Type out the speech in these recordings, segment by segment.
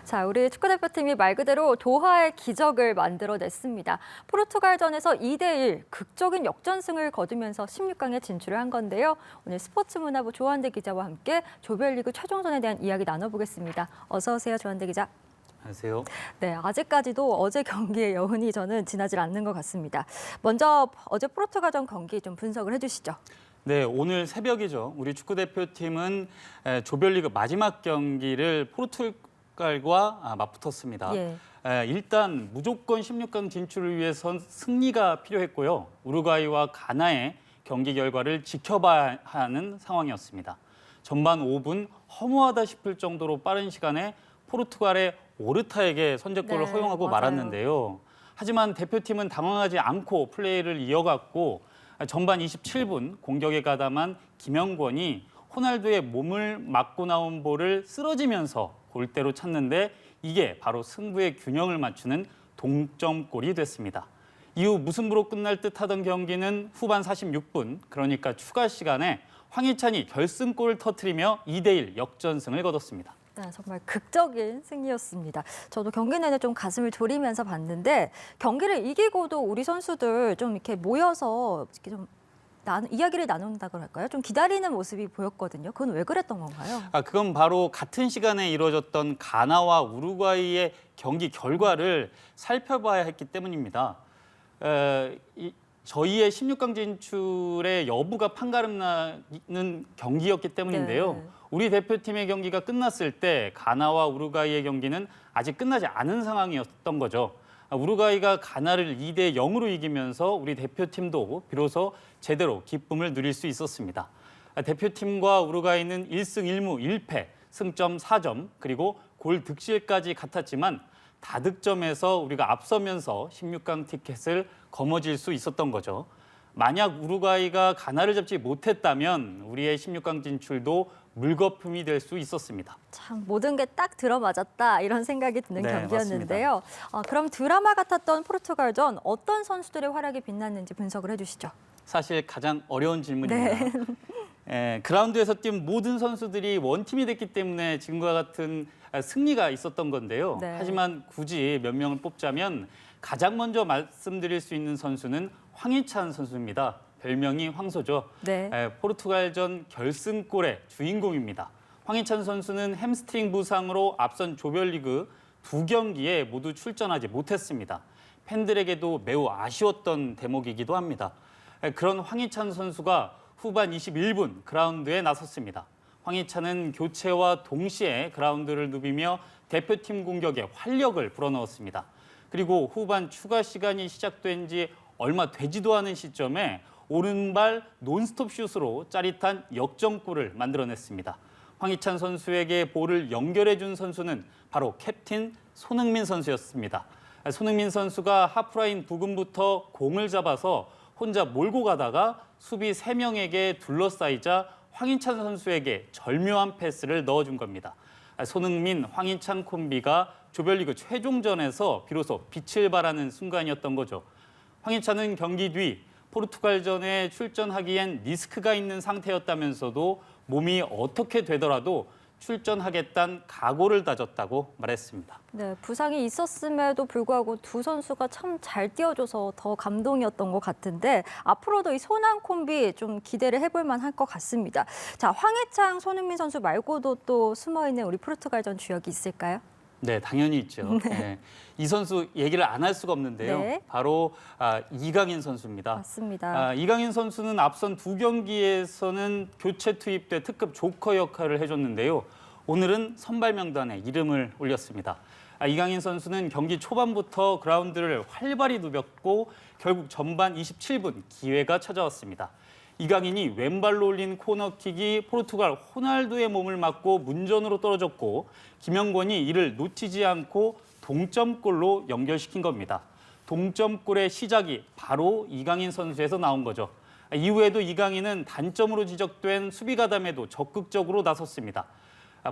자, 우리 축구대표팀이 말 그대로 도하의 기적을 만들어냈습니다. 포르투갈전에서 2대1 극적인 역전승을 거두면서 16강에 진출을 한 건데요. 오늘 스포츠문화부 조한대 기자와 함께 조별리그 최종전에 대한 이야기 나눠보겠습니다. 어서 오세요, 조한대 기자. 안녕하세요. 네, 아직까지도 어제 경기의 여운이 저는 지나질 않는 것 같습니다. 먼저 어제 포르투갈전 경기 좀 분석을 해주시죠. 네, 오늘 새벽이죠. 우리 축구대표팀은 조별리그 마지막 경기를 포르투갈과 맞붙었습니다. 예. 일단 무조건 16강 진출을 위해선 승리가 필요했고요. 우루과이와 가나의 경기 결과를 지켜봐야 하는 상황이었습니다. 전반 5분 허무하다 싶을 정도로 빠른 시간에 포르투갈의 오르타에게 선제골을 네, 허용하고 맞아요. 말았는데요. 하지만 대표팀은 당황하지 않고 플레이를 이어갔고 전반 27분 공격에 가담한 김영권이 호날두의 몸을 맞고 나온 볼을 쓰러지면서 골대로 찼는데 이게 바로 승부의 균형을 맞추는 동점골이 됐습니다. 이후 무승부로 끝날 듯하던 경기는 후반 46분, 그러니까 추가 시간에 황희찬이 결승골을 터뜨리며 2대1 역전승을 거뒀습니다. 네, 정말 극적인 승리였습니다. 저도 경기 내내 좀 가슴을 졸이면서 봤는데 경기를 이기고도 우리 선수들 좀 이렇게 모여서 이렇게 좀 이야기를 나눈다고 할까요? 좀 기다리는 모습이 보였거든요. 그건 왜 그랬던 건가요? 그건 바로 같은 시간에 이루어졌던 가나와 우루과이의 경기 결과를 살펴봐야 했기 때문입니다. 저희의 16강 진출의 여부가 판가름 나는 경기였기 때문인데요. 네. 우리 대표팀의 경기가 끝났을 때 가나와 우루과이의 경기는 아직 끝나지 않은 상황이었던 거죠. 우루과이가 가나를 2대 0으로 이기면서 우리 대표팀도 비로소 제대로 기쁨을 누릴 수 있었습니다. 대표팀과 우루과이는 1승 1무 1패, 승점 4점, 그리고 골 득실까지 같았지만 다득점에서 우리가 앞서면서 16강 티켓을 거머쥘 수 있었던 거죠. 만약 우루과이가 가나를 잡지 못했다면 우리의 16강 진출도 물거품이 될 수 있었습니다. 참 모든 게 딱 들어맞았다 이런 생각이 드는 네, 경기였는데요. 그럼 드라마 같았던 포르투갈전 어떤 선수들의 활약이 빛났는지 분석을 해주시죠. 사실 가장 어려운 질문입니다. 그라운드에서 뛴 모든 선수들이 원팀이 됐기 때문에 지금과 같은 승리가 있었던 건데요. 네. 하지만 굳이 몇 명을 뽑자면 가장 먼저 말씀드릴 수 있는 선수는 황희찬 선수입니다. 별명이 황소죠. 네. 포르투갈전 결승골의 주인공입니다. 황희찬 선수는 햄스트링 부상으로 앞선 조별리그 2경기에 모두 출전하지 못했습니다. 팬들에게도 매우 아쉬웠던 대목이기도 합니다. 그런 황희찬 선수가 후반 21분 그라운드에 나섰습니다. 황희찬은 교체와 동시에 그라운드를 누비며 대표팀 공격에 활력을 불어넣었습니다. 그리고 후반 추가 시간이 시작된 지 얼마 되지도 않은 시점에 오른발 논스톱 슛으로 짜릿한 역전골을 만들어냈습니다. 황희찬 선수에게 볼을 연결해준 선수는 바로 캡틴 손흥민 선수였습니다. 손흥민 선수가 하프라인 부근부터 공을 잡아서 혼자 몰고 가다가 수비 3명에게 둘러싸이자 황희찬 선수에게 절묘한 패스를 넣어준 겁니다. 손흥민, 황희찬 콤비가 조별리그 최종전에서 비로소 빛을 발하는 순간이었던 거죠. 황희찬은 경기 뒤 포르투갈전에 출전하기엔 리스크가 있는 상태였다면서도 몸이 어떻게 되더라도 출전하겠다는 각오를 다졌다고 말했습니다. 네, 부상이 있었음에도 불구하고 두 선수가 참 잘 뛰어줘서 더 감동이었던 것 같은데 앞으로도 이 손안 콤비 좀 기대를 해볼 만할 것 같습니다. 자, 황희찬, 손흥민 선수 말고도 또 숨어있는 우리 포르투갈전 주역이 있을까요? 네, 당연히 있죠. 네. 이 선수 얘기를 안 할 수가 없는데요. 네. 바로 이강인 선수입니다. 맞습니다. 이강인 선수는 앞선 2경기에서는 교체 투입돼 특급 조커 역할을 해줬는데요. 오늘은 선발 명단에 이름을 올렸습니다. 이강인 선수는 경기 초반부터 그라운드를 활발히 누볐고 결국 전반 27분 기회가 찾아왔습니다. 이강인이 왼발로 올린 코너킥이 포르투갈 호날두의 몸을 맞고 문전으로 떨어졌고 김영권이 이를 놓치지 않고 동점골로 연결시킨 겁니다. 동점골의 시작이 바로 이강인 선수에서 나온 거죠. 이후에도 이강인은 단점으로 지적된 수비 가담에도 적극적으로 나섰습니다.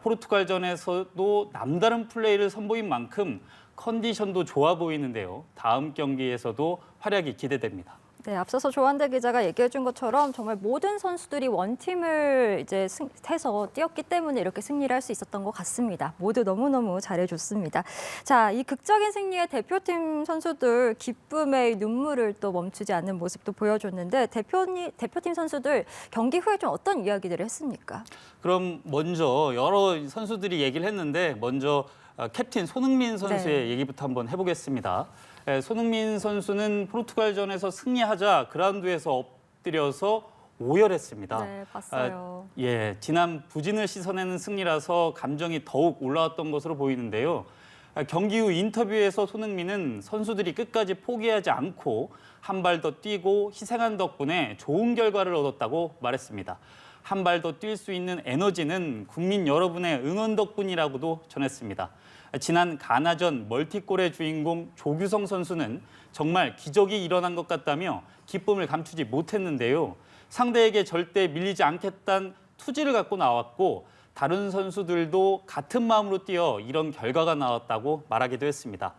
포르투갈전에서도 남다른 플레이를 선보인 만큼 컨디션도 좋아 보이는데요. 다음 경기에서도 활약이 기대됩니다. 네, 앞서서 조한대 기자가 얘기해준 것처럼 정말 모든 선수들이 원팀을 이제 해서 뛰었기 때문에 이렇게 승리를 할 수 있었던 것 같습니다. 모두 너무너무 잘해줬습니다. 자, 이 극적인 승리에 대표팀 선수들 기쁨의 눈물을 또 멈추지 않는 모습도 보여줬는데 대표팀 선수들 경기 후에 좀 어떤 이야기들을 했습니까? 그럼 먼저 여러 선수들이 얘기를 했는데 먼저 캡틴 손흥민 선수의 네. 얘기부터 한번 해보겠습니다. 손흥민 선수는 포르투갈전에서 승리하자 그라운드에서 엎드려서 오열했습니다. 네, 봤어요. 지난 부진을 씻어내는 승리라서 감정이 더욱 올라왔던 것으로 보이는데요. 경기 후 인터뷰에서 손흥민은 선수들이 끝까지 포기하지 않고 한 발 더 뛰고 희생한 덕분에 좋은 결과를 얻었다고 말했습니다. 한 발 더 뛸 수 있는 에너지는 국민 여러분의 응원 덕분이라고도 전했습니다. 지난 가나전 멀티골의 주인공 조규성 선수는 정말 기적이 일어난 것 같다며 기쁨을 감추지 못했는데요. 상대에게 절대 밀리지 않겠다는 투지를 갖고 나왔고 다른 선수들도 같은 마음으로 뛰어 이런 결과가 나왔다고 말하기도 했습니다.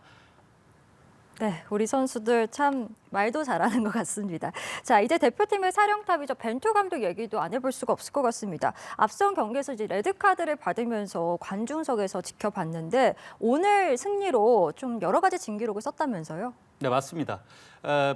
네, 우리 선수들 참 말도 잘하는 것 같습니다. 자, 이제 대표팀의 사령탑이죠. 벤투 감독 얘기도 안 해볼 수가 없을 것 같습니다. 앞선 경기에서 이제 레드카드를 받으면서 관중석에서 지켜봤는데 오늘 승리로 좀 여러 가지 징기록을 썼다면서요? 네, 맞습니다.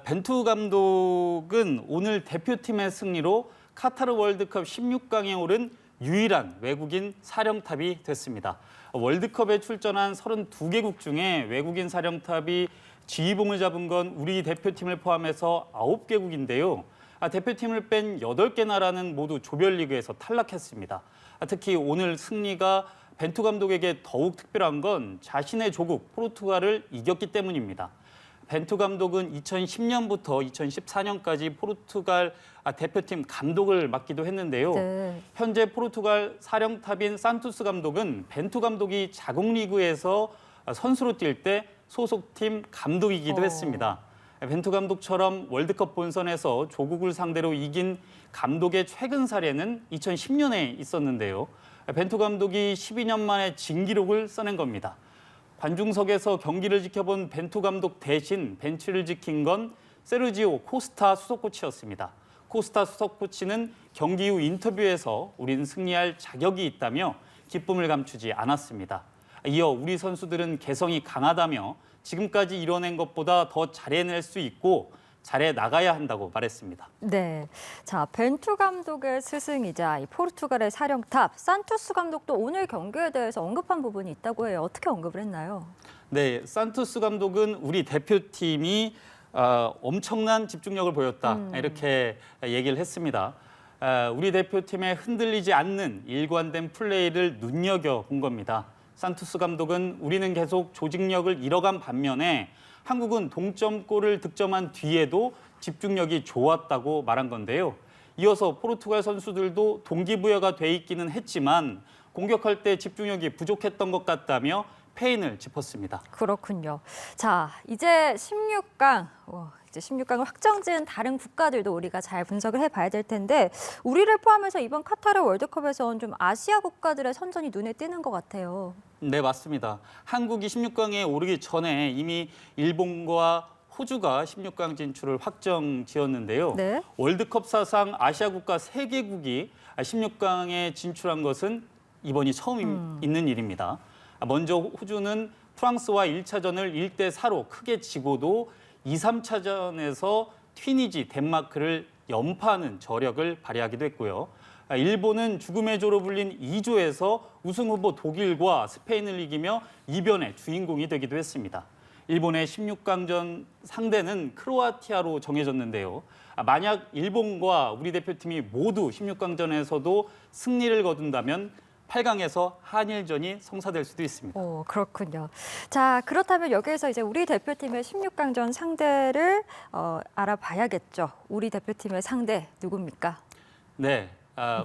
벤투 감독은 오늘 대표팀의 승리로 카타르 월드컵 16강에 오른 유일한 외국인 사령탑이 됐습니다. 월드컵에 출전한 32개국 중에 외국인 사령탑이 지휘봉을 잡은 건 우리 대표팀을 포함해서 9개국인데요. 대표팀을 뺀 8개 나라는 모두 조별리그에서 탈락했습니다. 특히 오늘 승리가 벤투 감독에게 더욱 특별한 건 자신의 조국 포르투갈을 이겼기 때문입니다. 벤투 감독은 2010년부터 2014년까지 포르투갈 대표팀 감독을 맡기도 했는데요. 네. 현재 포르투갈 사령탑인 산투스 감독은 벤투 감독이 자국 리그에서 선수로 뛸 때 소속팀 감독이기도 했습니다. 벤투 감독처럼 월드컵 본선에서 조국을 상대로 이긴 감독의 최근 사례는 2010년에 있었는데요. 벤투 감독이 12년 만에 진기록을 써낸 겁니다. 관중석에서 경기를 지켜본 벤투 감독 대신 벤치를 지킨 건 세르지오 코스타 수석 코치였습니다. 코스타 수석 코치는 경기 후 인터뷰에서 우린 승리할 자격이 있다며 기쁨을 감추지 않았습니다. 이어 우리 선수들은 개성이 강하다며 지금까지 이뤄낸 것보다 더 잘해낼 수 있고 잘해 나가야 한다고 말했습니다. 네, 자 벤투 감독의 스승이자 이 포르투갈의 사령탑 산투스 감독도 오늘 경기에 대해서 언급한 부분이 있다고 해요. 어떻게 언급을 했나요? 네, 산투스 감독은 우리 대표팀이 엄청난 집중력을 보였다 이렇게 얘기를 했습니다. 우리 대표팀에 흔들리지 않는 일관된 플레이를 눈여겨본 겁니다. 산투스 감독은 우리는 계속 조직력을 잃어간 반면에 한국은 동점골을 득점한 뒤에도 집중력이 좋았다고 말한 건데요. 이어서 포르투갈 선수들도 동기부여가 돼 있기는 했지만 공격할 때 집중력이 부족했던 것 같다며 패인을 짚었습니다. 그렇군요. 자, 이제 16강. 이제 16강을 확정지은 다른 국가들도 우리가 잘 분석을 해봐야 될 텐데 우리를 포함해서 이번 카타르 월드컵에선 좀 아시아 국가들의 선전이 눈에 띄는 것 같아요. 네, 맞습니다. 한국이 16강에 오르기 전에 이미 일본과 호주가 16강 진출을 확정지었는데요. 네. 월드컵 사상 아시아 국가 3개국이 16강에 진출한 것은 이번이 처음 있는 일입니다. 먼저 호주는 프랑스와 1차전을 1대4로 크게 지고도 2, 3차전에서 튀니지, 덴마크를 연파하는 저력을 발휘하기도 했고요. 일본은 죽음의 조로 불린 2조에서 우승 후보 독일과 스페인을 이기며 이변의 주인공이 되기도 했습니다. 일본의 16강전 상대는 크로아티아로 정해졌는데요. 만약 일본과 우리 대표팀이 모두 16강전에서도 승리를 거둔다면 8강에서 한일전이 성사될 수도 있습니다. 그렇군요. 자, 그렇다면 여기에서 이제 우리 대표팀의 16강전 상대를 알아봐야겠죠. 우리 대표팀의 상대 누굽니까? 네,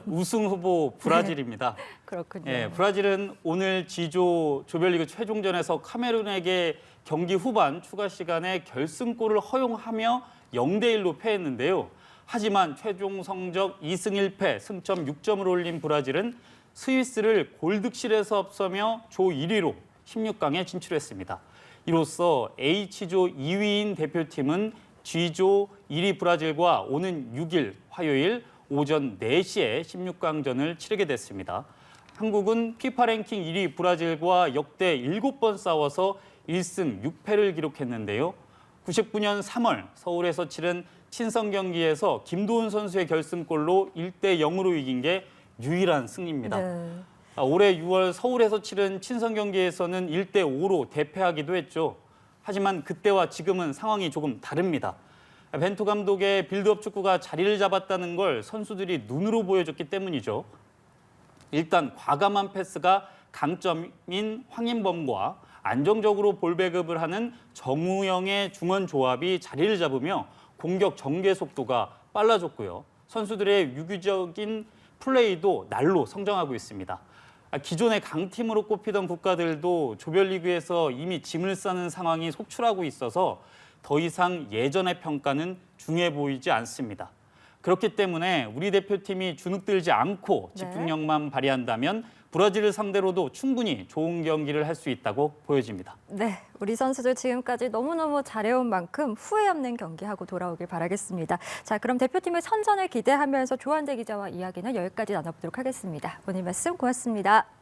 우승 후보 브라질입니다. 그렇군요. 예, 브라질은 오늘 G조 조별리그 최종전에서 카메룬에게 경기 후반 추가 시간에 결승골을 허용하며 0대1로 패했는데요. 하지만 최종 성적 2승 1패, 승점 6점을 올린 브라질은 스위스를 골득실에서 앞서며 조 1위로 16강에 진출했습니다. 이로써 H조 2위인 대표팀은 G조 1위 브라질과 오는 6일 화요일 오전 4시에 16강전을 치르게 됐습니다. 한국은 피파 랭킹 1위 브라질과 역대 7번 싸워서 1승 6패를 기록했는데요. 99년 3월 서울에서 치른 친선 경기에서 김도훈 선수의 결승골로 1대 0으로 이긴 게 유일한 승리입니다. 네. 올해 6월 서울에서 치른 친선 경기에서는 1대 5로 대패하기도 했죠. 하지만 그때와 지금은 상황이 조금 다릅니다. 벤투 감독의 빌드업 축구가 자리를 잡았다는 걸 선수들이 눈으로 보여줬기 때문이죠. 일단 과감한 패스가 강점인 황인범과 안정적으로 볼 배급을 하는 정우영의 중원 조합이 자리를 잡으며 공격 전개 속도가 빨라졌고요. 선수들의 유기적인 플레이도 날로 성장하고 있습니다. 기존의 강팀으로 꼽히던 국가들도 조별리그에서 이미 짐을 싸는 상황이 속출하고 있어서 더 이상 예전의 평가는 중요해 보이지 않습니다. 그렇기 때문에 우리 대표팀이 주눅들지 않고 집중력만 발휘한다면 브라질을 상대로도 충분히 좋은 경기를 할 수 있다고 보여집니다. 네, 우리 선수들 지금까지 너무너무 잘해온 만큼 후회 없는 경기하고 돌아오길 바라겠습니다. 자, 그럼 대표팀의 선전을 기대하면서 조한대 기자와 이야기는 여기까지 나눠보도록 하겠습니다. 오늘 말씀 고맙습니다.